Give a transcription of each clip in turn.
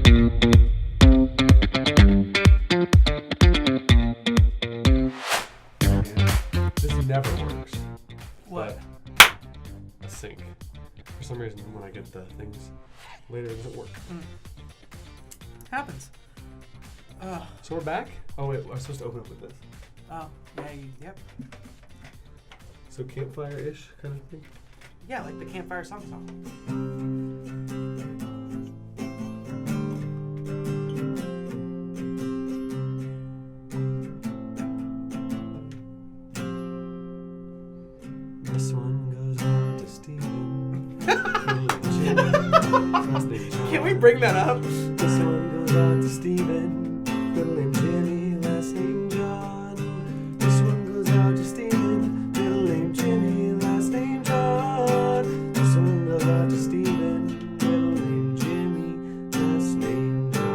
Never works. What? A sync. For some reason, when I get the things later, it doesn't work. Happens. So we're back? Oh wait, I'm supposed to open up with this. Oh, yeah, yep. So campfire-ish kind of thing? Yeah, like the campfire song. This one goes out to Steven. Can we bring that up? This one goes out to Steven. Middle name Jimmy, last name John. This one goes out to Steven. Middle name Jimmy, last name John. This one goes out to Steven. Middle name Jimmy, last name John.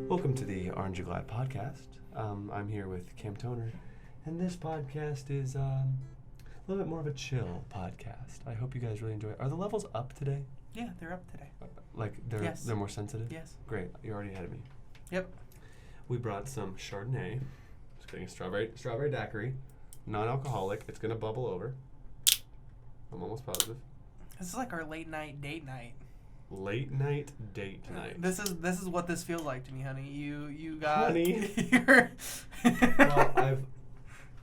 Welcome to the Aren't You Glad podcast. I'm here with Cam Toner. And this podcast is a little bit more of a chill podcast. I hope you guys really enjoy it. Are the levels up today? Yeah, they're up today. Like they're more sensitive? Yes. Great. You're already ahead of me. Yep. We brought some Chardonnay. Just kidding. Strawberry daiquiri. Non-alcoholic. It's going to bubble over. I'm almost positive. This is like our late night date night. Late night date night. This is what this feels like to me, honey. You got Honey. Well,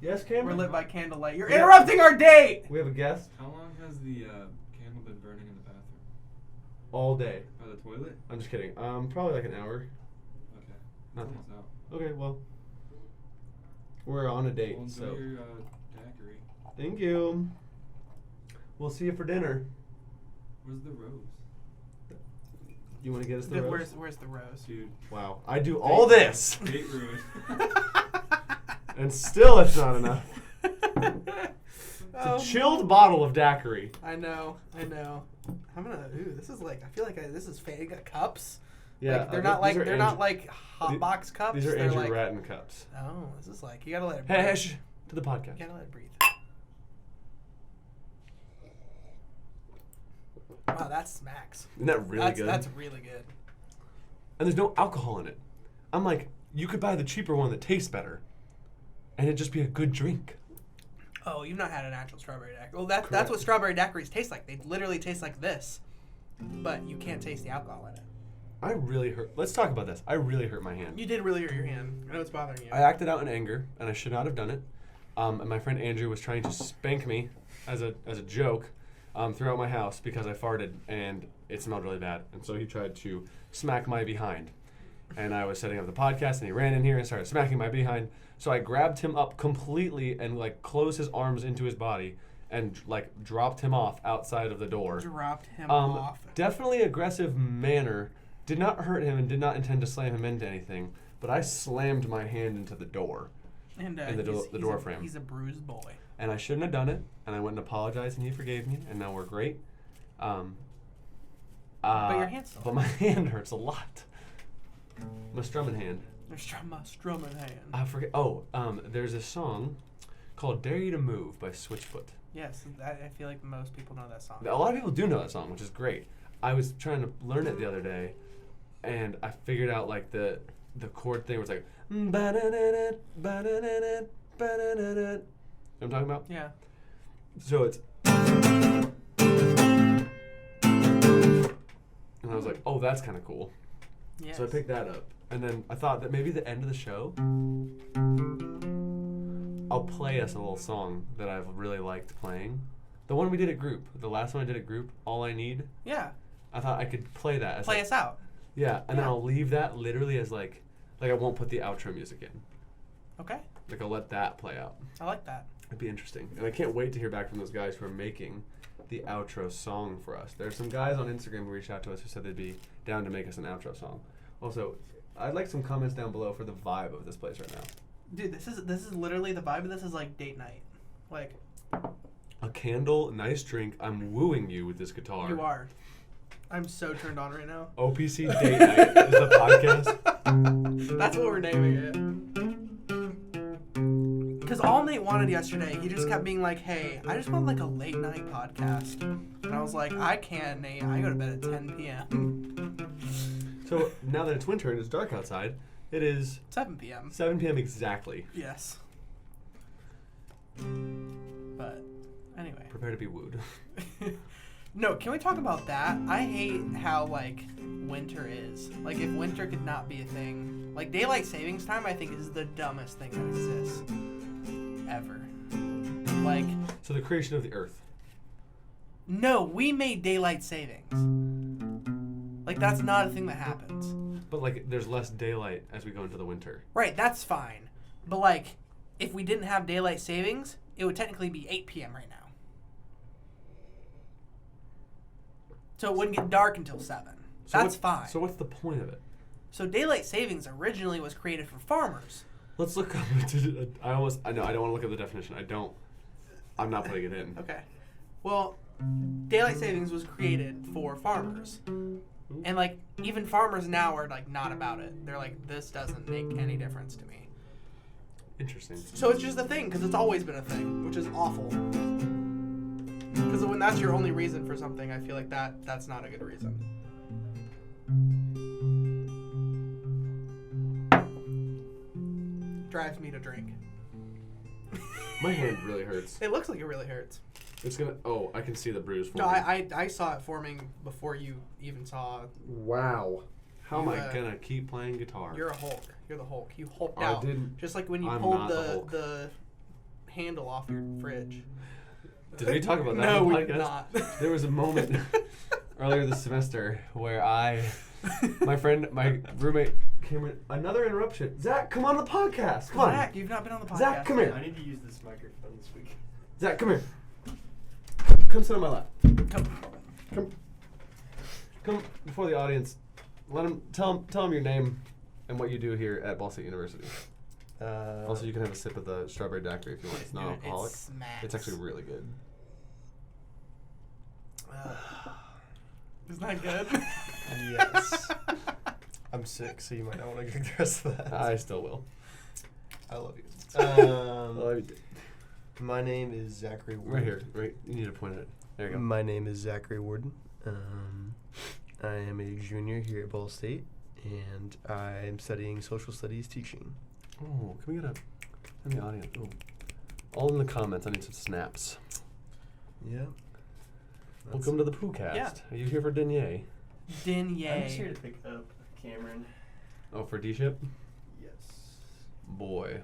Yes, Cameron? We're lit by candlelight. You're interrupting our date! We have a guest. How long has the candle been burning in the bathroom? All day. By the toilet? I'm just kidding. Probably like an hour. Okay. Nothing. Almost out. Okay, well. We're on a date, Well, enjoy so. your daiquiri. Thank you. We'll see you for dinner. Where's the rose? You want to get us the rose? Where's the rose? Dude. Wow. I do all this. Date ruined. And still it's not enough. It's a chilled bottle of daiquiri. I know. I'm gonna. Ooh, this is like. I feel like this is fake. Got cups. Yeah, like, they're not like hot box cups. These are they're Andrew like, Ratton cups. Oh, this is like you gotta let it breathe. Hey, to the podcast. You gotta let it breathe. Wow, that smacks. Isn't that really good? That's really good. And there's no alcohol in it. I'm like, you could buy the cheaper one that tastes better, and it'd just be a good drink. Oh, you've not had an actual strawberry daiquiri. Well, that's what strawberry daiquiris taste like. They literally taste like this, but you can't taste the alcohol in it. I really hurt. Let's talk about this. I really hurt my hand. You did really hurt your hand. I know it's bothering you. I acted out in anger, and I should not have done it. And my friend Andrew was trying to spank me as a joke throughout my house because I farted, and it smelled really bad. And so he tried to smack my behind. And I was setting up the podcast, and he ran in here and started smacking my behind. So I grabbed him up completely and like closed his arms into his body and like dropped him off outside of the door. Dropped him off. Definitely aggressive manner. Did not hurt him and did not intend to slam him into anything. But I slammed my hand into the door. And the door frame. He's a bruised boy. And I shouldn't have done it. And I went and apologized, and he forgave me. And now we're great. But your hand still. But my hand hurts a lot. My strumming hand. My strumming hand. I forget. Oh, there's a song called "Dare You to Move" by Switchfoot. Yes, I feel like most people know that song. A lot of people do know that song, which is great. I was trying to learn it the other day, and I figured out like the chord thing was like ba-da-da-da, ba-da-da-da, ba-da-da-da. You know what I'm talking about? Yeah. So it's and I was like, oh, that's kind of cool. Yes. So I picked that up. And then I thought that maybe the end of the show, I'll play us a little song that I've really liked playing. The one we did at group. The last one I did at group, All I Need. Yeah. I thought I could play that. As Play us out. Yeah, and then I'll leave that literally as like I won't put the outro music in. Okay. Like I'll let that play out. I like that. It'd be interesting. And I can't wait to hear back from those guys who are making the outro song for us. There's some guys on Instagram who reached out to us who said they'd be down to make us an outro song. Also, I'd like some comments down below for the vibe of this place right now. Dude, this is literally the vibe of this is like date night. Like a candle, nice drink. I'm wooing you with this guitar. You are. I'm so turned on right now. OPC Date Night is the podcast. That's what we're naming it. Because all Nate wanted yesterday, he just kept being like, hey, I just want like a late night podcast. And I was like, I can't, Nate. I go to bed at 10 p.m. So now that it's winter and it's dark outside, it is 7 p.m. 7 p.m. exactly. Yes. But anyway. Prepare to be wooed. No, can we talk about that? I hate how, like, winter is. Like, if winter could not be a thing. Like, daylight savings time, I think, is the dumbest thing that exists. Ever. Like... So the creation of the earth. No, we made daylight savings. Like, that's not a thing that happens. But, like, there's less daylight as we go into the winter. Right, that's fine. But, like, if we didn't have daylight savings, it would technically be 8 p.m. right now. So it wouldn't get dark until 7. That's fine. So what's the point of it? So daylight savings originally was created for farmers. Let's look up. I don't want to look at the definition. I'm not putting it in. Okay. Well, daylight savings was created for farmers. And, like, even farmers now are, like, not about it. They're like, this doesn't make any difference to me. Interesting. So it's just a thing, because it's always been a thing, which is awful. Because when that's your only reason for something, I feel like that's not a good reason. Drives me to drink. My hand really hurts. It looks like it really hurts. It's gonna. Oh, I can see the bruise No, forming. I saw it forming before you even saw. Wow. How am I You, gonna keep playing guitar? You're a Hulk. You're the Hulk. You hulked I out. didn't. Just like when you I'm pulled not the Hulk. the handle off your fridge. Did we talk about that No, on the we podcast? did not. There was a moment earlier this semester where my roommate came in. Another interruption. Zach, come on the podcast. Come on. Zach, you've not been on the podcast. Zach, come here. I need to use this microphone this week. Zach, come here. Come sit on my lap. Come before the audience. Tell them your name and what you do here at Ball State University. Also, you can have a sip of the strawberry daiquiri if you want. It's not alcoholic. It's actually really good. Isn't that good? Yes. I'm sick, so you might not want to drink the rest of that. I still will. I love you. Love you. My name is Zachary Warden. Right here. Right. You need to point at it. There you go. My name is Zachary Warden. I am a junior here at Ball State, and I am studying social studies teaching. Oh, can we get in the audience? Oh. All in the comments. I need some snaps. Yeah. Welcome to the Poocast. Yeah. Are you here for Denier? Denier. I'm just here to pick up Cameron. Oh, for D-Ship? Yes. Boy.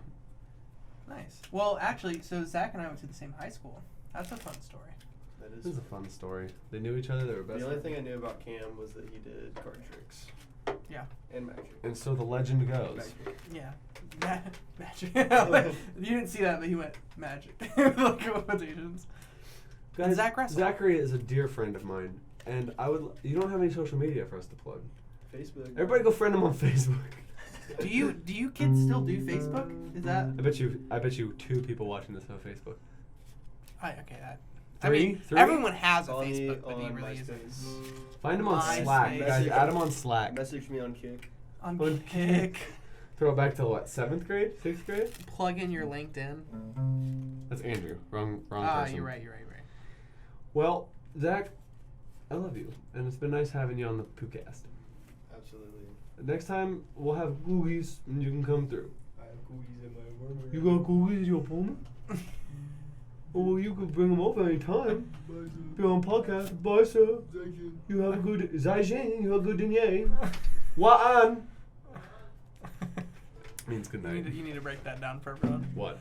Nice. Well, actually, so Zach and I went to the same high school. That's a fun story. That This is a fun story. They knew each other. They were best The only friends. thing I knew about Cam was that he did card tricks. Yeah. And magic. And so the legend goes. Magic. Yeah. Magic. Like, you didn't see that, but he went magic. Like quotations. And Zach Russell. Zachary is a dear friend of mine, and you don't have any social media for us to plug. Facebook. Everybody go friend him on Facebook. Do you kids still do Facebook? Is that? I bet you 2 people watching this have Facebook. Okay. That. Three? I mean, Three? everyone has a On the- Facebook, but he on really MySpace. isn't. Find him on MySpace. Slack, guys. Message- Add him on Slack. Message me on Kick. On On Kick. Throw it back to what? 7th grade? 6th grade? Plug in your LinkedIn. That's Andrew. Wrong Ah, person. you're right. Well, Zach, I love you, and it's been nice having you on the Poocast. Absolutely. Next time we'll have googies, and you can come through. I have cookies in my warmer. You got googies in your phone? Oh, you could bring them up anytime. Be on podcast. Bye, sir. You have a good Zajin. You have a good denier. Wa'an. Means good night. You need to break that down for everyone. What?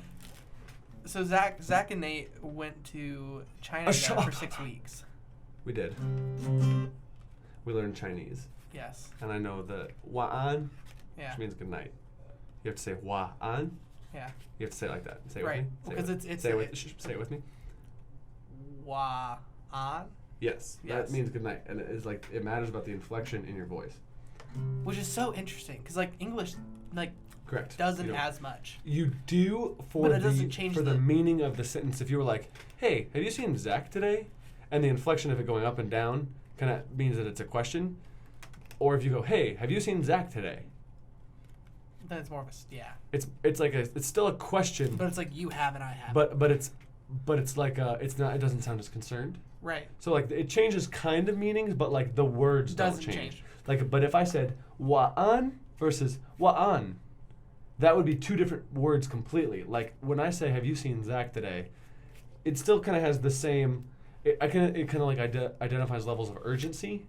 So Zach and Nate went to China together for 6 weeks. We did. We learned Chinese. Yes. And I know the Wa'an, Yeah. which means good night. You have to say Wa'an. Yeah. You have to say it like that. Say it Right. with me. Say Because it with- it's say it with, say it with me. Wa'an, Yes. Yes. That means good night. And it is like, it matters about the inflection in your voice. which is so interesting because like English like Correct. doesn't You don't- as much. You do for But it doesn't change for the the- meaning of the sentence. If you were like, "Hey, have you seen Zach today?" and the inflection of it going up and down kind of means that it's a question. Or if you go, "Hey, have you seen Zach today?" Then it's more of a It's like it's still a question, But it's like you have and I have. but it's like it's not. It doesn't sound as concerned. Right. So like it changes kind of meanings, but like the words Doesn't don't change. change. Like, but if I said wa'an versus wa'an, that would be two different words completely. Like when I say, "Have you seen Zach today?" It still kind of has the same. It kind of like identifies levels of urgency,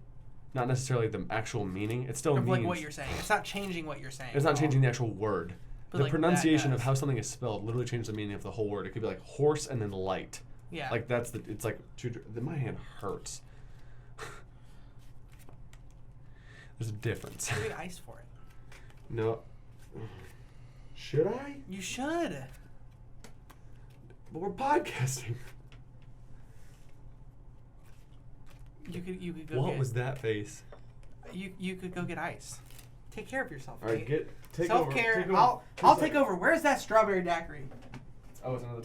not necessarily the actual meaning. It still Of means like what you're saying. It's not changing what you're saying. it's not at all. changing the actual word. But, The like, that pronunciation of does. how something is spelled literally changes the meaning of the whole word. It could be like horse and then light. Yeah. Like that's the. It's like my hand hurts. There's a difference. You need ice for it. No. Should I? You should. But we're podcasting. You could go What get. was that face? You could go get ice. Take care of yourself. All right, Nate. take Self-care. over. I'll take over. Where's that strawberry daiquiri? Oh, it's another.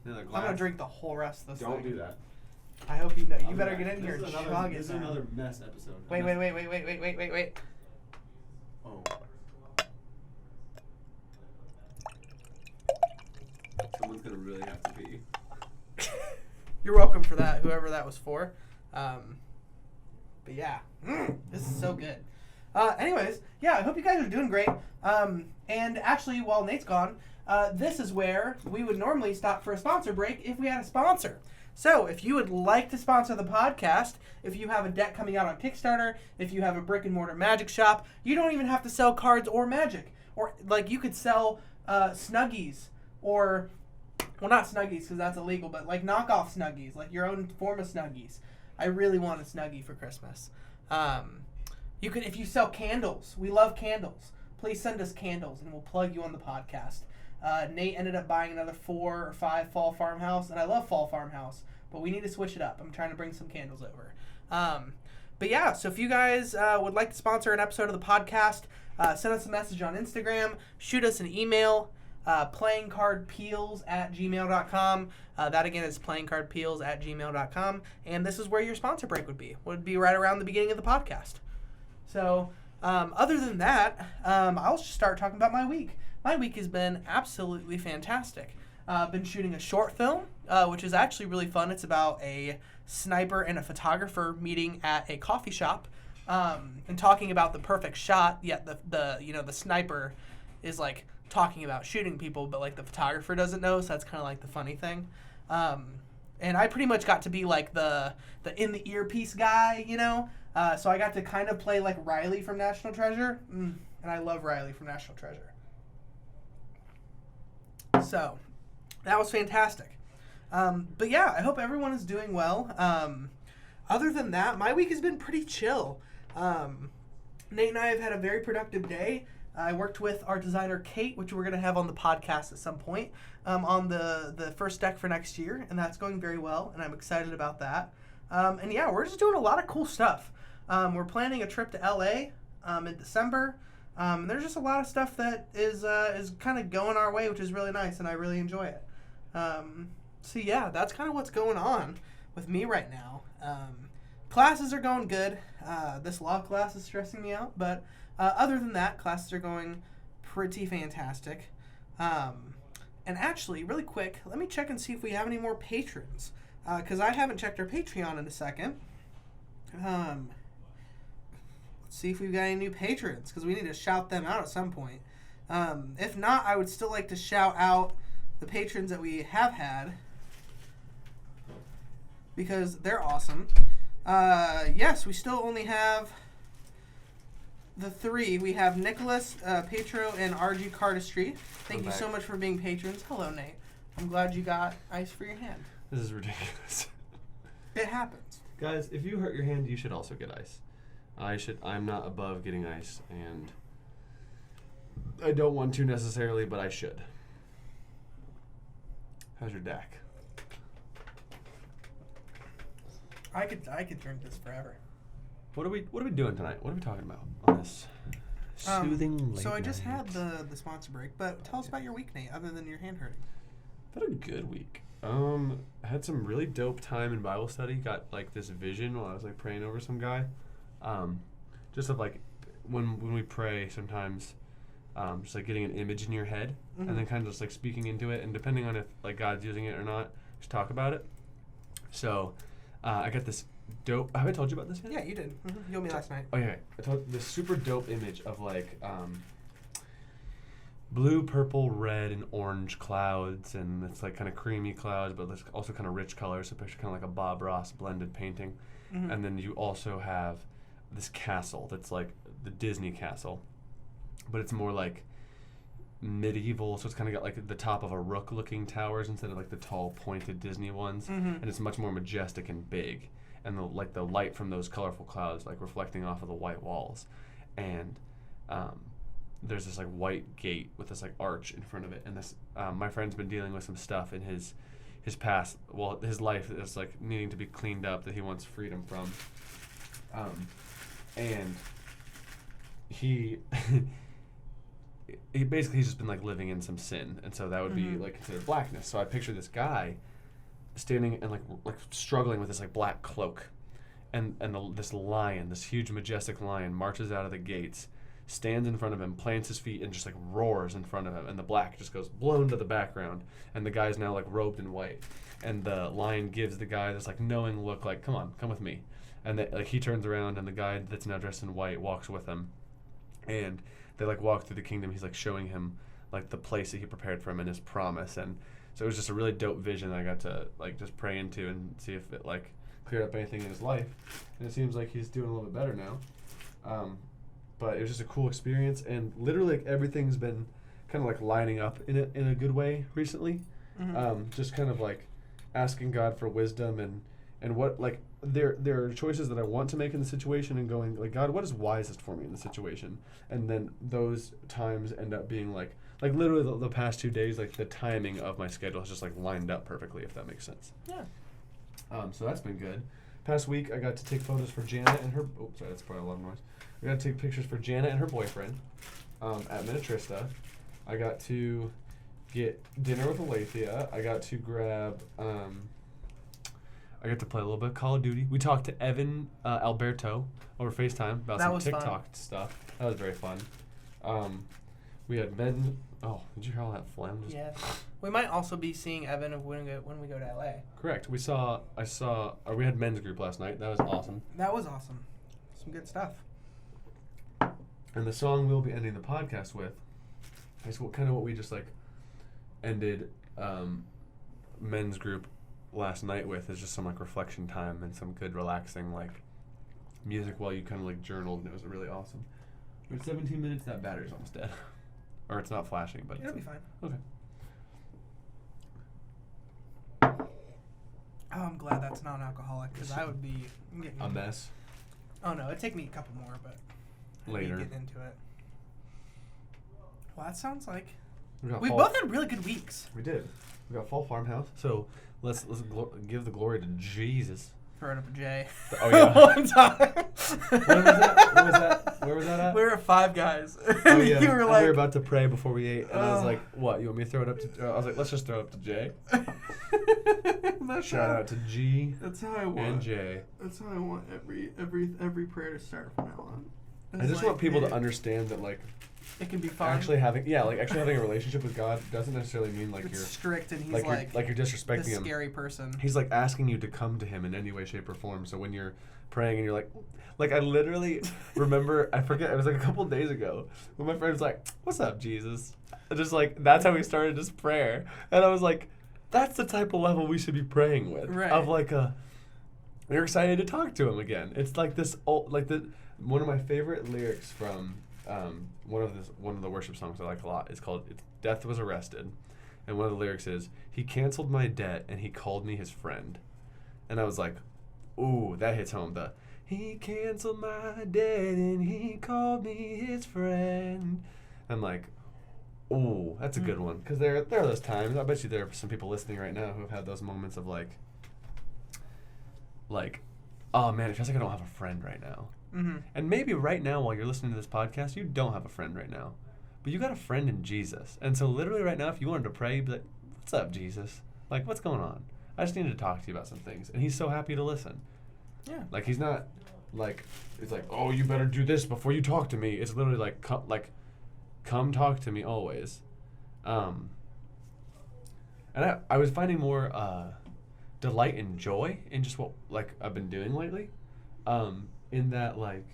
Another I'm gonna drink the whole rest of this Don't thing. do that. I hope you know. You better get in here and chug it. This is now. another mess episode. Wait. Oh. Someone's gonna really have to pee. You're welcome for that, whoever that was for. But yeah, this is so good. Anyways, yeah, I hope you guys are doing great. And actually, while Nate's gone, this is where we would normally stop for a sponsor break if we had a sponsor. So if you would like to sponsor the podcast, if you have a deck coming out on Kickstarter, if you have a brick and mortar magic shop, you don't even have to sell cards or magic. Or like you could sell Snuggies or, well, not Snuggies because that's illegal, but like knockoff Snuggies, like your own form of Snuggies. I really want a Snuggie for Christmas. You could, if you sell candles, we love candles. Please send us candles and we'll plug you on the podcast. Nate ended up buying another 4 or 5 Fall Farmhouse, and I love Fall Farmhouse, but we need to switch it up. I'm trying to bring some candles over. But yeah, so if you guys would like to sponsor an episode of the podcast, send us a message on Instagram, shoot us an email, playingcardpeels@gmail.com. That again is playingcardpeels@gmail.com. And this is where your sponsor break would be right around the beginning of the podcast. So other than that, I'll just start talking about my week. My week has been absolutely fantastic. Been shooting a short film, which is actually really fun. It's about a sniper and a photographer meeting at a coffee shop and talking about the perfect shot. Yet the sniper is like talking about shooting people, but like the photographer doesn't know. So that's kind of like the funny thing. And I pretty much got to be like the in the earpiece guy, you know. So I got to kind of play like Riley from National Treasure, and I love Riley from National Treasure. So that was fantastic. But yeah, I hope everyone is doing well. Other than that, my week has been pretty chill. Nate and I have had a very productive day. I worked with our designer, Kate, which we're going to have on the podcast at some point, on the first deck for next year, and that's going very well, and I'm excited about that. And yeah, we're just doing a lot of cool stuff. We're planning a trip to LA in December. There's just a lot of stuff that is kind of going our way, which is really nice, and I really enjoy it. So yeah, that's kind of what's going on with me right now. Classes are going good. This law class is stressing me out, but other than that, classes are going pretty fantastic. And actually, really quick, let me check and see if we have any more patrons, because I haven't checked our Patreon in a second. Let's see if we've got any new patrons, because we need to shout them out at some point. If not, I would still like to shout out the patrons that we have had, because they're awesome. Yes, we still only have the 3. We have Nicholas, Petro, and RG Cardistry. Thank you so much for being patrons. Hello, Nate. I'm glad you got ice for your hand. This is ridiculous. It happens. Guys, if you hurt your hand, you should also get ice. I'm not above getting ice, and I don't want to necessarily, but I should. How's your DAC? I could drink this forever. What are we doing tonight? What are we talking about on this soothing late So I just night? had the sponsor break, but tell us about your week, Nate, other than your hand hurting. I've had a good week. I had some really dope time in Bible study. Got like this vision while I was like praying over some guy. Just of like when we pray sometimes, just like getting an image in your head and then kind of just like speaking into it, and depending on if like God's using it or not, just talk about it. So I got this dope. Have I told you about this yet? Yeah, you did. You told me last night. Oh yeah, I told this super dope image of like blue, purple, red, and orange clouds, and it's like kind of creamy clouds, but there's also kind of rich colors. So picture kind of like a Bob Ross blended painting, and then you also have this castle that's like the Disney castle, but it's more like medieval. So it's kind of got like the top of a rook-looking towers instead of like the tall, pointed Disney ones, and it's much more majestic and big. And the light from those colorful clouds like reflecting off of the white walls, and there's this like white gate with this like arch in front of it. And this my friend's been dealing with some stuff in his past, well, his life is like needing to be cleaned up that he wants freedom from, and he he's just been like living in some sin, and so that would be like considered blackness. So I picture this guy standing and like struggling with this like black cloak, and this lion, this huge majestic lion, marches out of the gates, stands in front of him, plants his feet, and just like roars in front of him, and the black just goes blown to the background, and the guy's now like robed in white, and the lion gives the guy this like knowing look, like come with me, and like he turns around, and the guy that's now dressed in white walks with him, and they like walk through the kingdom. He's like showing him like the place that he prepared for him and his promise, and so it was just a really dope vision that I got to like just pray into and see if it like cleared up anything in his life. And it seems like he's doing a little bit better now. But it was just a cool experience, and literally like, everything's been kind of like lining up in a good way recently. Just kind of like asking God for wisdom and what like there are choices that I want to make in the situation, and going like, God, what is wisest for me in the situation? And then those times end up being like literally the past 2 days, like the timing of my schedule has just like lined up perfectly, if that makes sense. Yeah. So that's been good. Past week, I got to take photos for Jana and her. Oh, sorry, that's probably a lot of noise. I got to take pictures for Jana and her boyfriend at Minnetrista. I got to get dinner with Alethea. I got to grab. I got to play a little bit of Call of Duty. We talked to Evan Alberto over FaceTime about some TikTok stuff. That was very fun. We had men. Oh, did you hear all that phlegm? Yeah. We might also be seeing Evan when we go to LA. Correct. We had men's group last night. That was awesome. That was awesome. Some good stuff. And the song we'll be ending the podcast with is what we just like ended men's group last night with, is just some like reflection time and some good relaxing like music while you kind of like journaled, and it was really awesome. We're at 17 minutes. That battery's almost dead. Or it's not flashing, but it'll be fine. Okay. Oh, I'm glad that's non-alcoholic, because I would be getting a mess. Oh no, it'd take me a couple more, but later getting into it. Well, that sounds like we both had really good weeks. We did. We got Fall Farmhouse. So let's give the glory to Jesus. Throwing up a J. Oh yeah. One time. Where was that at? We were at Five Guys. Oh yeah. You were we like, were about to pray before we ate, and I was like, "What? You want me to throw it up to?" I was like, "Let's just throw it up to Jay." Shout out to G. That's how I want. And J. That's how I want every prayer to start from now on. I just want people to understand that like it can be fun. Actually having a relationship with God doesn't necessarily mean like it's you're strict, and he's like you're disrespecting the him. Scary person. He's like asking you to come to him in any way, shape, or form. So when you're praying and you're like I literally remember, I forget, it was like a couple days ago when my friend was like, "What's up, Jesus?" Just like that's how we started this prayer, and I was like, that's the type of level we should be praying with. Right. Of like you're excited to talk to him again. It's like this old, like one of my favorite lyrics from one of the worship songs I like a lot is called "Death Was Arrested," and one of the lyrics is, "He canceled my debt and he called me his friend," and I was like, ooh, that hits home. He canceled my debt and he called me his friend. I'm like, ooh, that's a good one, because there are those times. I bet you there are some people listening right now who have had those moments of like, oh man, it feels like I don't have a friend right now. Mm-hmm. And maybe right now while you're listening to this podcast, you don't have a friend right now. But you got a friend in Jesus. And so literally right now, if you wanted to pray, you'd be like, "What's up, Jesus? Like, what's going on? I just needed to talk to you about some things." And he's so happy to listen. Yeah. Like, he's not like, it's like, "Oh, you better do this before you talk to me." It's literally like, come talk to me always. And I was finding more delight and joy in just what like I've been doing lately. In that like.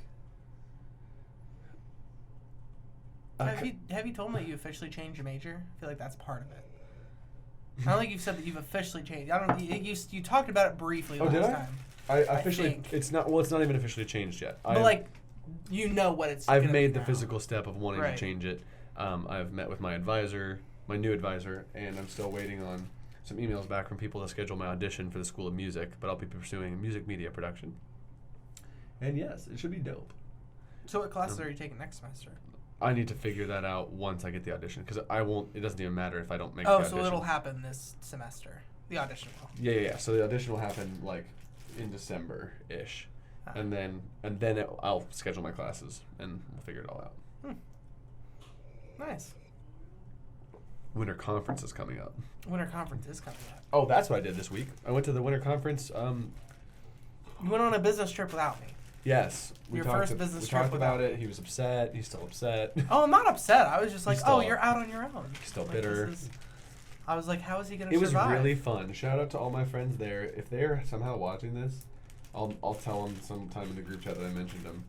Have you told them that you officially changed your major? I feel like that's part of it. I don't think you've said that you've officially changed. I don't. You talked about it briefly last did I? time. I officially. think. It's not. Well, it's not even officially changed yet. But like, you know what it's. I've gonna made be the now. physical step of wanting Right. to change it. I've met with my advisor, my new advisor, and I'm still waiting on some emails back from people to schedule my audition for the School of Music. But I'll be pursuing music media production. And yes, it should be dope. So what classes are you taking next semester? I need to figure that out once I get the audition because I won't. It doesn't even matter if I don't make the Oh, audition. so it'll happen this semester. The audition will. Yeah. So the audition will happen like in December ish, and then I'll schedule my classes and we'll figure it all out. Nice. Winter conference is coming up. Winter conference is coming up. Oh, that's what I did this week. I went to the winter conference. You went on a business trip without me. Yes, Your first business trip talked about without- it. He was upset. He's still upset. Oh, I'm not upset. I was just like, still- oh, you're out on your own. Still Like, bitter. this is- I was like, how is he gonna It was survive? really fun. Shout out to all my friends there. If they're somehow watching this, I'll tell them sometime in the group chat that I mentioned them.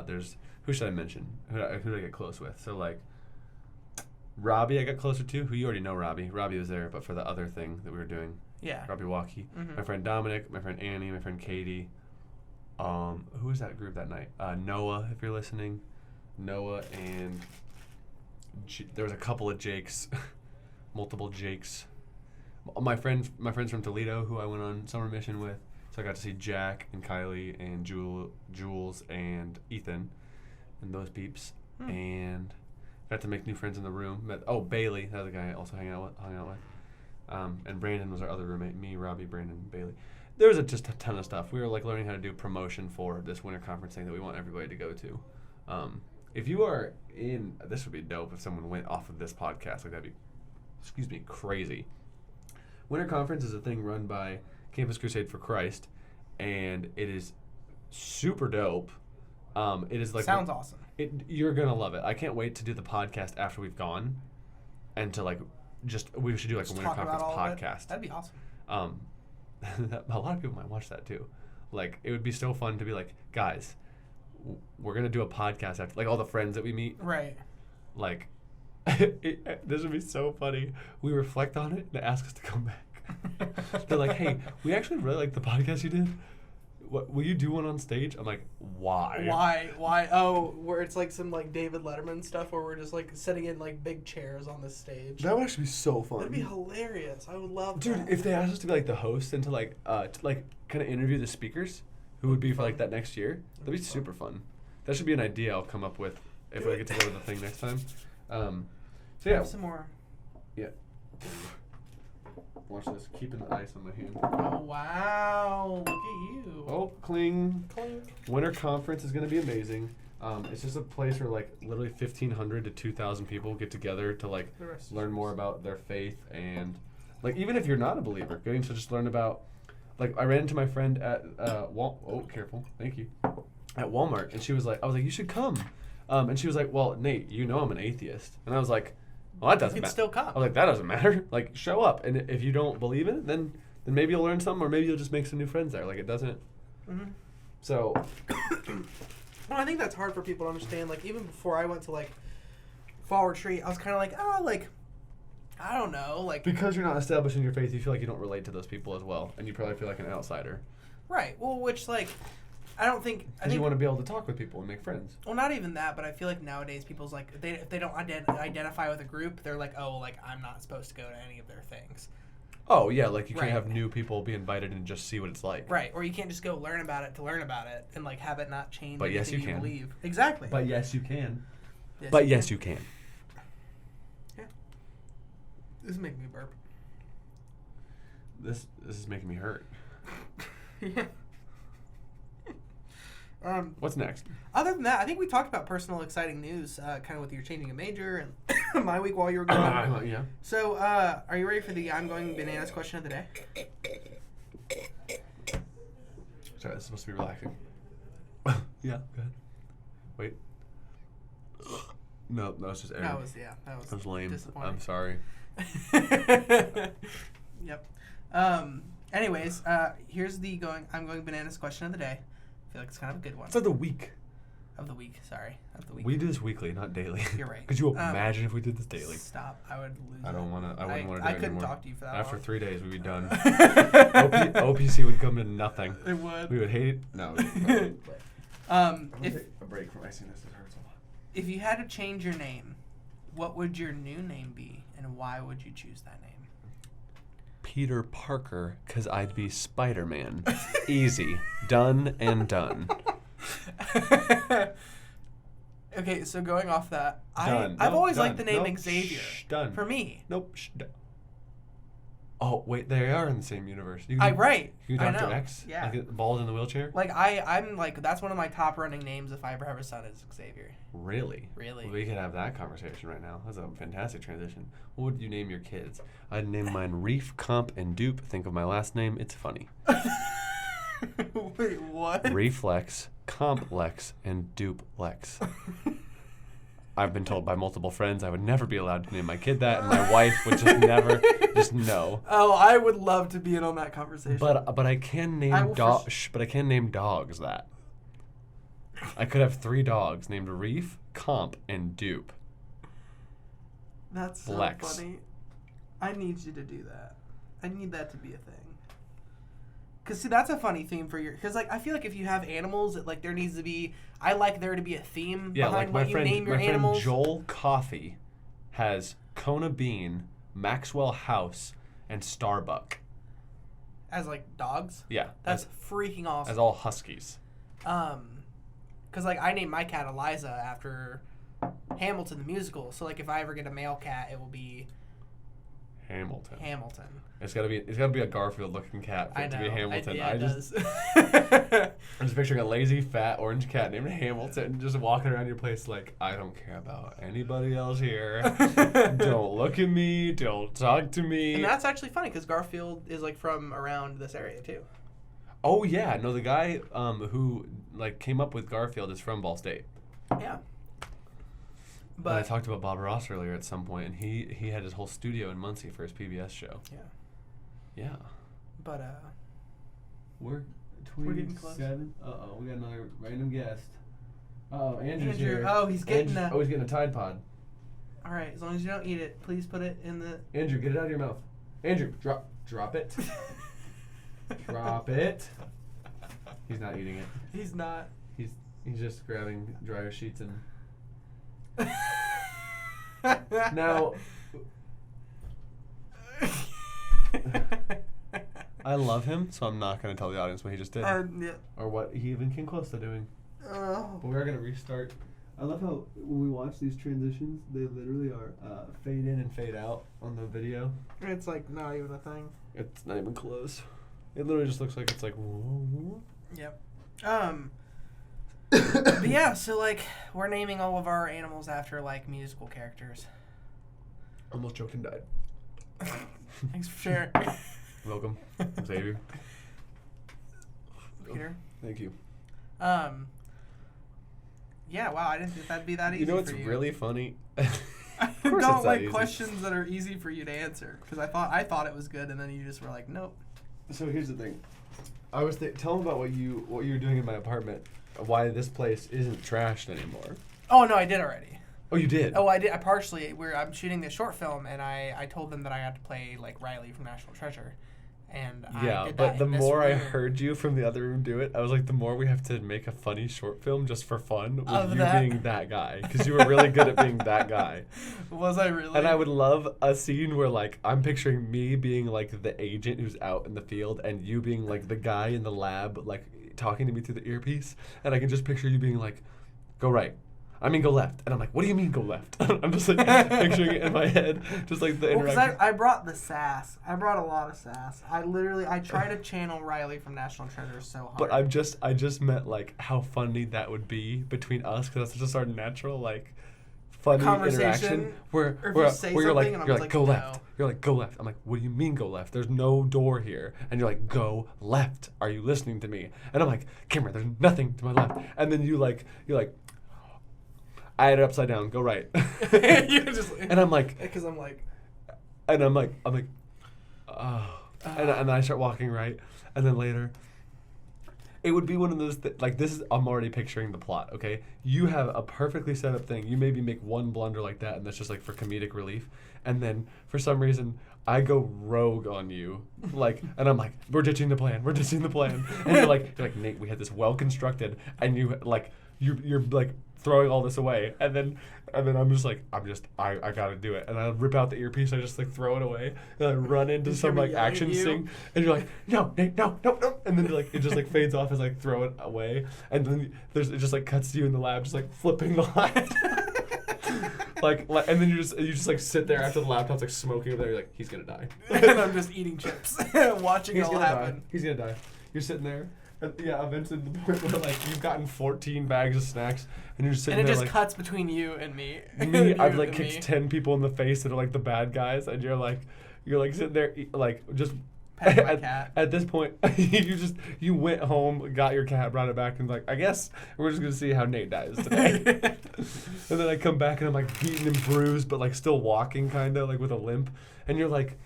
There's who should I mention? Who did I get close with? So like Robbie, I got closer to. Who you already know, Robbie. Robbie was there, but for the other thing that we were doing, Yeah. Robbie Walkie. Mhm. My friend Dominic, my friend Annie, my friend Katie. Who was that group that night? Noah, if you're listening. Noah and there was a couple of Jakes, multiple Jakes. My friends from Toledo who I went on summer mission with. So I got to see Jack and Kylie and Jules and Ethan and those peeps. And got to make new friends in the room. Bailey, that was the guy I also hung out with. And Brandon was our other roommate. Me, Robbie, Brandon, Bailey. There was just a ton of stuff. We were like learning how to do promotion for this winter conference thing that we want everybody to go to. If you are in, this would be dope if someone went off of this podcast. Like that'd be, crazy. Winter conference is a thing run by Campus Crusade for Christ, and it is super dope. It is like Sounds awesome. You're gonna love it. I can't wait to do the podcast after we've gone, and to like we should do like Just a winter talk about conference all of it. podcast. That'd be awesome. A lot of people might watch that too. Like it would be so fun to be like, guys, we're gonna do a podcast after, like all the friends that we meet. Right. Like, this would be so funny. We reflect on it and ask us to come back. They're like, hey, we actually really like the podcast you did. What will you do one on stage? I'm like, why? Why? Oh, where it's like some like David Letterman stuff where we're just like sitting in like big chairs on the stage. That would actually be so fun. That'd be hilarious. I would love Dude, that. if they asked us to be like the host and to like kind of interview the speakers who would be for like that next year, that'd be super fun. That should be an idea I'll come up with if I get to go to the thing next time. So yeah. Have some more. Yeah. Watch this. Keeping the ice on my hand. Oh wow! Look at you. Oh, cling. Clink. Winter conference is going to be amazing. It's just a place where like literally 1,500 to 2,000 people get together to like The rest is learn more yours. about their faith, and like even if you're not a believer, getting to just learn about. Like I ran into my friend at careful, thank you, at Walmart, and she was like, I was like, you should come, and she was like, well, Nate, you know I'm an atheist, and I was like, well, that doesn't You can matter. still come. I was like, that doesn't matter. Like, show up, and if you don't believe in it, then maybe you'll learn something, or maybe you'll just make some new friends there. Like it doesn't. Mm-hmm. So. Well, I think that's hard for people to understand. Like even before I went to like fall retreat, I was kind of like, I don't know, like Because you're not established in your faith, you feel like you don't relate to those people as well, and you probably feel like an outsider. right. Well, which like I don't think. I Because think you want to be able to talk with people and make friends. Well, not even that, but I feel like nowadays people's like if they don't identify with a group, they're like, oh, like I'm not supposed to go to any of their things. Oh yeah, like you can't Right. have new people be invited and just see what it's like. Right. Or you can't just go learn about it to learn about it and like have it not change. But yes, anything you can. believe. Exactly. But yes, you can. yes, But you yes, can. you can. This is making me burp. This is making me hurt. Yeah. What's next? Other than that, I think we talked about personal exciting news, kind of with your changing a major and my week while you were gone. Yeah. So, are you ready for the I'm going bananas question of the day? Sorry, this is supposed to be relaxing. Yeah, go ahead. Wait. No, it's just air. That was That was lame. disappointing. I'm sorry. Yep. Anyways, here's the I'm going bananas question of the day. I feel like it's kind of a good one. It's of the week. Of the week, sorry. Of the week. We do this weekly, not daily. You're right. Could you imagine if we did this daily? Stop. I would lose I it. wouldn't want to do it anymore. I couldn't talk to you for that After long. 3 days, we'd be done. OPC would come to nothing. It would. We would hate. No. If take a break from my sinus. It hurts a lot. if you had to change your name, what would your new name be, and why would you choose that name? Peter Parker, because I'd be Spider-Man. Easy. Done and done. Okay, so going off that, Done. I've Nope, always done. liked the name Nope, Xavier. shh, done. For me. Nope. Oh, wait, they are in the same universe. You Right. You I Dr. know. X? Yeah. Like bald in the wheelchair? Like I'm like that's one of my top running names if I ever have a son is Xavier. Really? Really. We could have that conversation right now. That's a fantastic transition. What would you name your kids? I'd name mine Reef, Comp, and Dupe. Think of my last name. It's funny. Wait, what? Reflex, Complex, and Dupe Lex. I've been told by multiple friends I would never be allowed to name my kid that, and my wife would just never, just no. Oh, I would love to be in on that conversation. But I can I name will dogs. But I can name dogs that. I could have 3 dogs named Reef, Comp, and Dupe. That's so Lex. funny. I need you to do that. I need that to be a thing. Cause see, that's a funny theme for your. Cause like I feel like if you have animals, like there needs to be. I like there to be a theme Yeah, behind like what you name your my friend animals. Joel Coffey has Kona Bean, Maxwell House, and Starbuck. As like dogs. Yeah, That's freaking awesome. as all huskies. Cause like I named my cat Eliza after Hamilton the musical. So like if I ever get a male cat, it will be Hamilton. Hamilton. It's gotta be a Garfield looking cat for I it know. to be Hamilton. Yeah, it I'm just picturing a lazy, fat, orange cat named Hamilton just walking around your place like, I don't care about anybody else here. Don't look at me. Don't talk to me. And that's actually funny because Garfield is like from around this area too. Oh yeah, no, the guy who like came up with Garfield is from Ball State. Yeah. But I talked about Bob Ross earlier at some point, and he had his whole studio in Muncie for his PBS show. Yeah. Yeah. But We're getting close. 27. Uh-oh, we got another random guest. Uh-oh, Andrew's Andrew, here. oh, he's getting Andrew, he's getting a Tide Pod. all right, as long as you don't eat it, please put it in the. Andrew, get it out of your mouth. Andrew, drop it. Drop it. He's not eating it. He's not. He's just grabbing dryer sheets and... Now... I love him, so I'm not going to tell the audience what he just did. Yeah. Or what he even came close to doing. Oh. But we are going to restart. I love how when we watch these transitions, they literally are fade in and fade out on the video. It's like not even a thing. It's not even close. It literally just looks like it's like... Yep. But yeah, so like we're naming all of our animals after like musical characters. Almost choked and died. Thanks for sharing. Welcome, Xavier. Peter. Thank you. Yeah, wow, I didn't think that'd be that easy. You know what's for you. really funny? I Of course don't it's that like easy. questions that are easy for you to answer because I thought it was good and then you just were like, nope. So here's the thing. I was tell them about what you're doing in my apartment. Why this place isn't trashed anymore. Oh no, I did already. Oh, you did. Oh, I did. I partially. I'm shooting this short film, and I told them that I had to play like Riley from National Treasure, and Yeah, I did but that the in this more I room. heard you from the other room do it, I was like, the more we have to make a funny short film just for fun with Of you that? being that guy, because you were really good at being that guy. Was I really? And I would love a scene where, like, I'm picturing me being, like, the agent who's out in the field and you being, like, the guy in the lab, like, talking to me through the earpiece. And I can just picture you being like, go right. I mean, go left. And I'm like, what do you mean go left? I'm just, like, picturing it in my head. Just, like, the Well, because interaction. I brought the sass. I brought a lot of sass. I try to channel Riley from National Treasure so hard. But I just meant, like, how funny that would be between us, because that's just our natural, like, funny Conversation, interaction where or if where, you say where you're like something and I'm you're just like like, go no. left. You're like go left. I'm like, what do you mean go left? There's no door here. And you're like, go left. Are you listening to me? And I'm like, Cameron, there's nothing to my left. And then you're like, I had it upside down. Go right. You're just and I'm like, because I'm like, oh, and then I start walking right, and then later, it would be one of those like this is I'm already picturing the plot. Okay, you have a perfectly set up thing. You maybe make one blunder like that, and that's just like for comedic relief, and then for some reason I go rogue on you, like, and I'm like, we're ditching the plan, and you're like Nate, we had this well constructed, and you're like throwing all this away, and then I'm just like I gotta do it, and I rip out the earpiece, I just like throw it away, and I run into Just some hear me like yelling action at you. scene, and you're like, no Nate, no, and then like it just like fades off as I throw it away, and then it just like cuts to you in the lab, just like flipping the laptop. Like, and then you just like sit there after the laptop's like smoking over there. You're like, he's gonna die. And I'm just eating chips, watching He's it all gonna happen. die. He's gonna die. You're sitting there. And, yeah, eventually to the point where like you've gotten 14 bags of snacks, and you're just sitting And it there just like. cuts between you and me. Me, I've You like and kicked me. 10 people in the face that are like the bad guys, and you're like sitting there like just. Pet my cat. At this point, you went home, got your cat, brought it back, and like, I guess we're just gonna see how Nate dies today. And then I come back and I'm like beaten and bruised, but like still walking, kind of like with a limp. And you're like,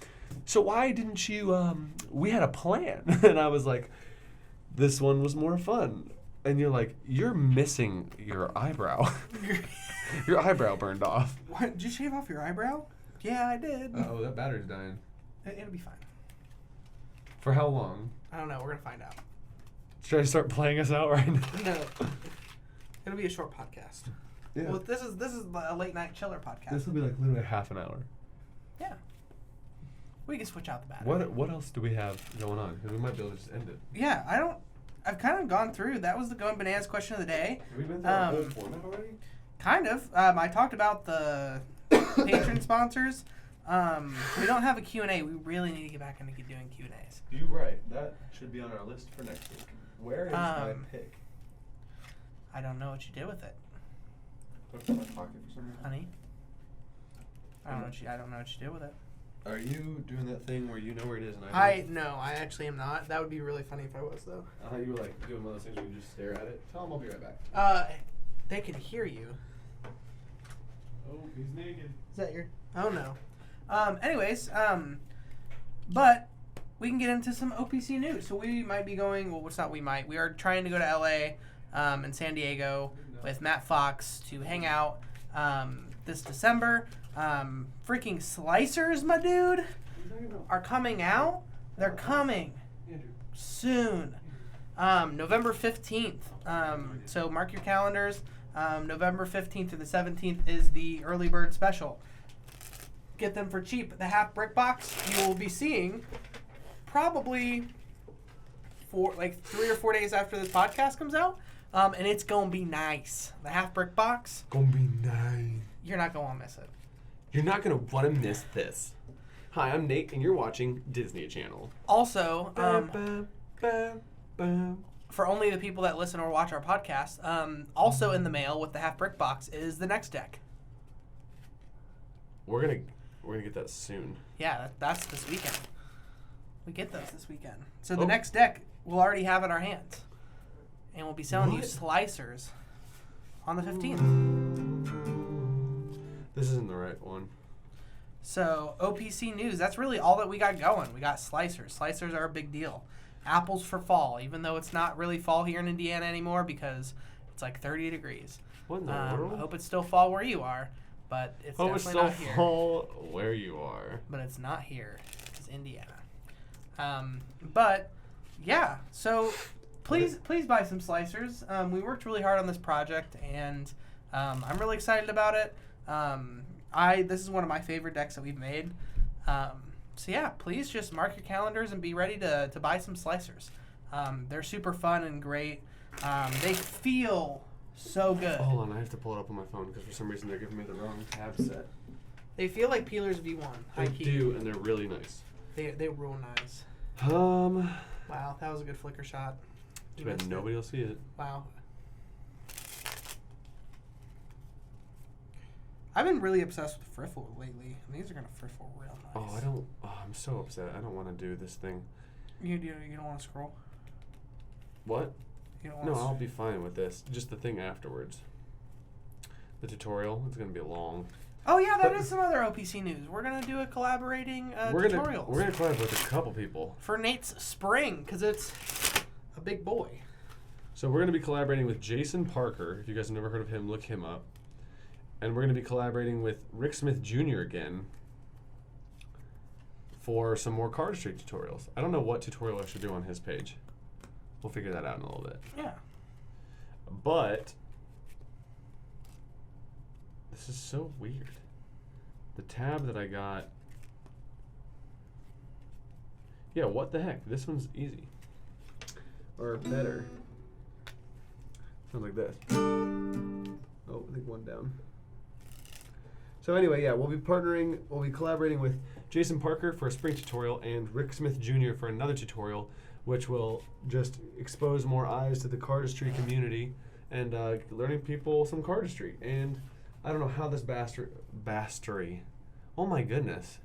so why didn't you? We had a plan, and I was like, this one was more fun. And you're like, you're missing your eyebrow. Your eyebrow burned off. What? Did you shave off your eyebrow? Yeah, I did. Oh, that battery's dying. It'll be fine. For how long? I don't know. We're gonna find out. Should I start playing us out right now? No. It'll be a short podcast. Yeah. Well, this is a late night chiller podcast. This will be like literally half an hour. Yeah. We can switch out the battery. What else do we have going on? Because we might be able to just end it. Yeah, I've kind of gone through. That was the Going Bananas question of the day. Have we been through our whole format already? Kind of. I talked about the patron sponsors. We don't have a Q&A. We really need to get back into doing Q&As. You're right. That should be on our list for next week. Where is my pick? I don't know what you did with it, Put it in my pocket for some reason. honey. I don't know what you did with it. Are you doing that thing where you know where it is and I don't? No, I actually am not. That would be really funny if I was, though. I thought you were like doing one of those things where you just stare at it. Tell him I'll be right back. They could hear you. Oh, he's naked. Is that your? Oh no. Anyways, but we can get into some OPC news. So we might be going. Well, what's not? We might. We are trying to go to LA, and San Diego with Matt Fox to hang out this December. Freaking Slicers, my dude, are coming out. They're coming soon. November 15th. So mark your calendars. November 15th through the 17th is the early bird special. Get them for cheap. The half brick box you will be seeing probably 3 or 4 days after this podcast comes out. And it's gonna be nice. The half brick box. Gonna be nice. You're not gonna want to miss it. You're not gonna want to miss this. Hi, I'm Nate, and you're watching Disney Channel. Also, Bam, bam, bam. for only the people that listen or watch our podcast, also in the mail with the half brick box is the next deck. We're gonna get that soon. Yeah, that's this weekend. We get those this weekend. So the Oh. next deck we'll already have in our hands. And we'll be selling you What? slicers on the 15th. This isn't the right one. So OPC news, that's really all that we got going. We got slicers. Slicers are a big deal. Apples for fall, even though it's not really fall here in Indiana anymore because it's like 30 degrees. What in the I world? hope it's still fall where you are, but it's Oh, it's definitely still not here. fall where you are. But it's not here. It's Indiana. But yeah, so please buy some slicers. We worked really hard on this project, and I'm really excited about it. This is one of my favorite decks that we've made. So yeah, please just mark your calendars and be ready to buy some slicers. They're super fun and great. They feel so good. Hold on, I have to pull it up on my phone because for some reason they're giving me the wrong tab set. They feel like Peeler's V1. They High key. do, and they're really nice. They real nice. Wow, that was a good flicker shot. Too You bad missed it. nobody will see it. Wow. I've been really obsessed with Friffle lately. And these are gonna Friffle real nice. I'm so upset. I don't want to do this thing. You don't want to scroll? What? You don't No, want I'll be fine with this. Just the thing afterwards. The tutorial, it's going to be long. Oh yeah, that But- is some other OPC news. We're gonna do a collaborating We're tutorials gonna collab with a couple people. for Nate's spring because it's a big boy. So we're gonna be collaborating with Jason Parker. If you guys have never heard of him, look him up. And we're gonna be collaborating with Rick Smith Jr. again for some more cardistry tutorials. I don't know what tutorial I should do on his page. We'll figure that out in a little bit. Yeah. But this is so weird. The tab that I got. Yeah, what the heck? This one's easy. Or better. Sounds like this. Oh, I think one down. So anyway, yeah, we'll be collaborating with Jason Parker for a spring tutorial and Rick Smith Jr. for another tutorial, which will just expose more eyes to the cardistry community and learning people some cardistry. And I don't know how this bastery. Oh my goodness.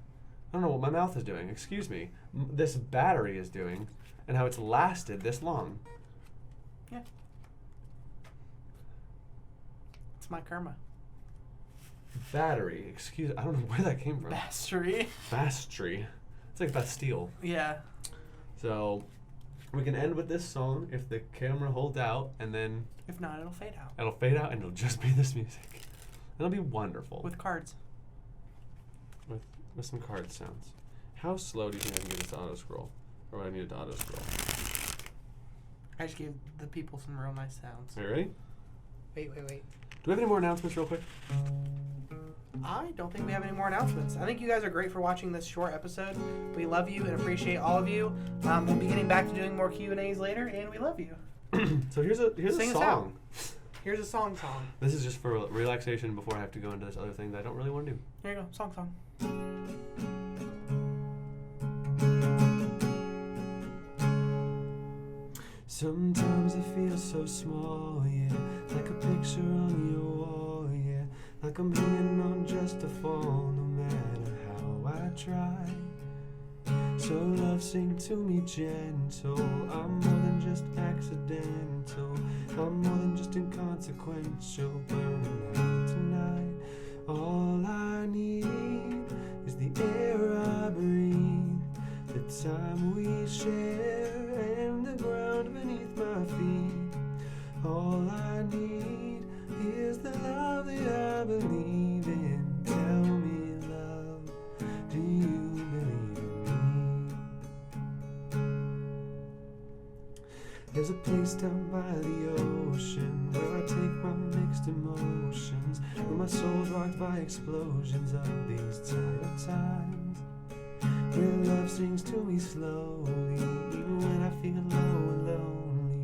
I don't know what my mouth is doing. Excuse me. This battery is doing and how it's lasted this long. Yeah. It's my karma. Battery. I don't know where that came from. Bastery. Bastry. It's like Bastille. Yeah. So we can end with this song if the camera holds out, and then If not, it'll fade out. it'll fade out and it'll just be this music. It'll be wonderful. With cards. With some card sounds. How slow do you think I can get this to auto scroll? Or would I need it to auto scroll? I just gave the people some real nice sounds. Are you ready? Wait. Do we have any more announcements real quick? I don't think we have any more announcements. I think you guys are great for watching this short episode. We love you and appreciate all of you. We'll be getting back to doing more Q&As later, and we love you. So here's a Sing us song. out. Here's a song. This is just for relaxation before I have to go into this other thing that I don't really want to do. Here you go. Song. Sometimes it feels so small, yeah, like a picture on your wall, yeah, like I'm hanging on just a fall, no matter how I try. So love, sing to me gentle, I'm more than just accidental, I'm more than just inconsequential, burning out tonight. All I need is the air I breathe, the time we share, and the ground beneath my feet. All I need is the love that I believe in. Tell me, love, do you believe in me? There's a place down by the ocean where I take my mixed emotions, where my soul's rocked by explosions of these tired times, where love sings to me slowly, even when I feel low and lonely,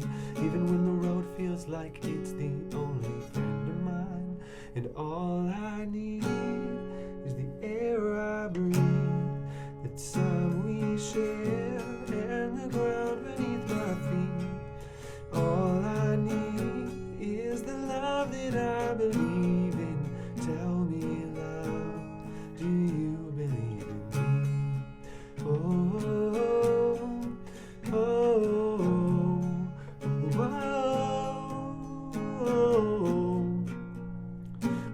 even when the road feels like it's the only friend of mine. And all I need is the air I breathe, the time we share, and the ground beneath my feet. All I need is the love that I believe in. Tell me, love, do you believe in me? Oh, oh, oh, oh.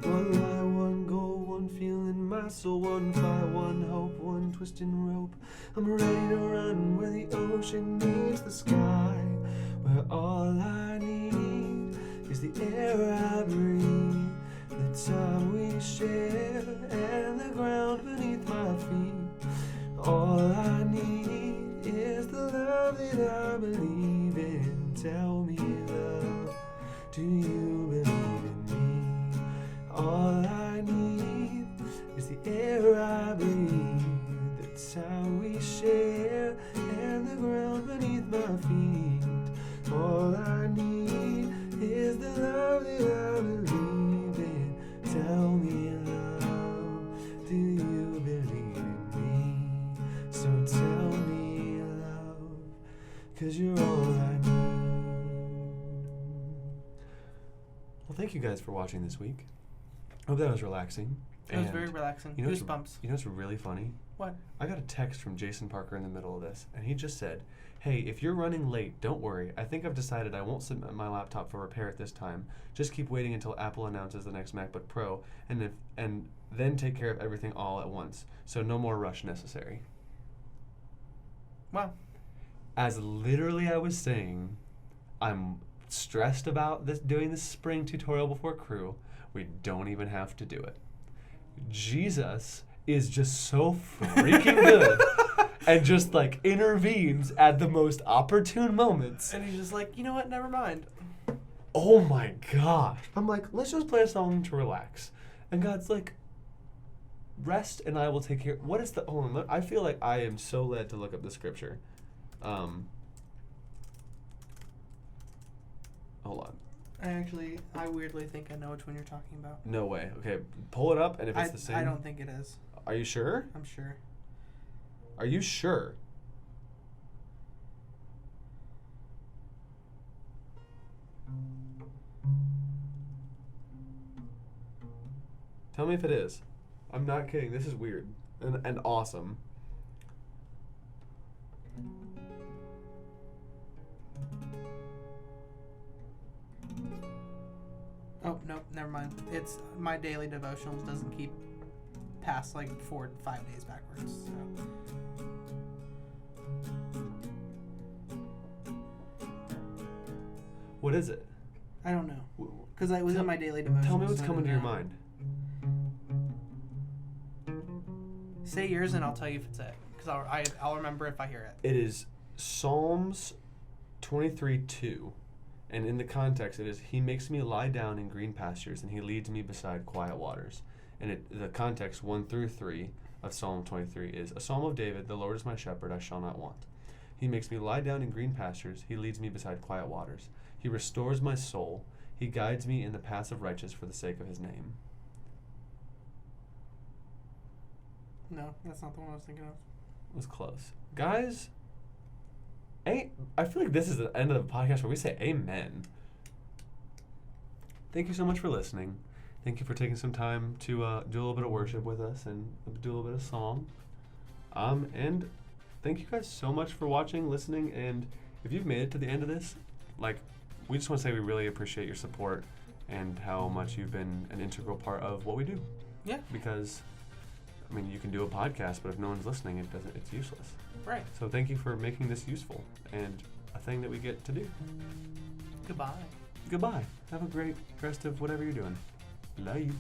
One lie, one goal, one feeling, my soul, one fire, one hope, one twisting rope. I'm ready to run where the ocean meets the sky, where all I need is the air I breathe, the time we share, and the ground beneath my feet. All I need is the love that I believe in. Tell me, love, do you believe in me? All I need is the air I breathe, the time we share, and the ground beneath my feet. All I need is the love that I believe in. Tell me, love, do you believe in me? So tell me, love, 'cause you're all I need. Well, thank you guys for watching this week. Hope that was relaxing. It was And very relaxing. you know what's- Goosebumps. You know what's really funny? What? I got a text from Jason Parker in the middle of this, and he just said, "Hey, if you're running late, don't worry. I think I've decided I won't submit my laptop for repair at this time. Just keep waiting until Apple announces the next MacBook Pro, and then take care of everything all at once. So no more rush necessary." Wow. As literally I was saying, I'm stressed about doing this spring tutorial before crew. We don't even have to do it. Jesus is just so freaking good and just like intervenes at the most opportune moments. And he's just like, you know what? Never mind. Oh my gosh. I'm like, let's just play a song to relax. And God's like, rest and I will take care. What is the, I feel like I am so led to look up the scripture. Hold on. I weirdly think I know which one you're talking about. No way. Okay, pull it up, and if it's the same. I don't think it is. Are you sure? I'm sure. Are you sure? Tell me if it is. I'm not kidding. This is weird and awesome. Oh, nope, never mind. It's my daily devotionals doesn't keep past like 4 to 5 days backwards. So. What is it? I don't know. Because it was in my daily devotionals. Tell me what's so I coming to don't your know. mind. Say yours and I'll tell you if it's it. Because I'll remember if I hear it. It is Psalms 23:2. And in the context, it is, "He makes me lie down in green pastures, and he leads me beside quiet waters." And the context 1 through 3 of Psalm 23 is, "A psalm of David, the Lord is my shepherd, I shall not want. He makes me lie down in green pastures, he leads me beside quiet waters. He restores my soul, he guides me in the paths of righteousness for the sake of his name." No, that's not the one I was thinking of. It was close. Guys, I feel like this is the end of the podcast where we say amen. Thank you so much for listening. Thank you for taking some time to do a little bit of worship with us and do a little bit of song. And thank you guys so much for watching, listening, and if you've made it to the end of this, like, we just want to say we really appreciate your support and how much you've been an integral part of what we do. Yeah. Because, I mean, you can do a podcast, but if no one's listening, it's useless. Right. So thank you for making this useful and a thing that we get to do. Goodbye. Goodbye. Have a great rest of whatever you're doing. Love you.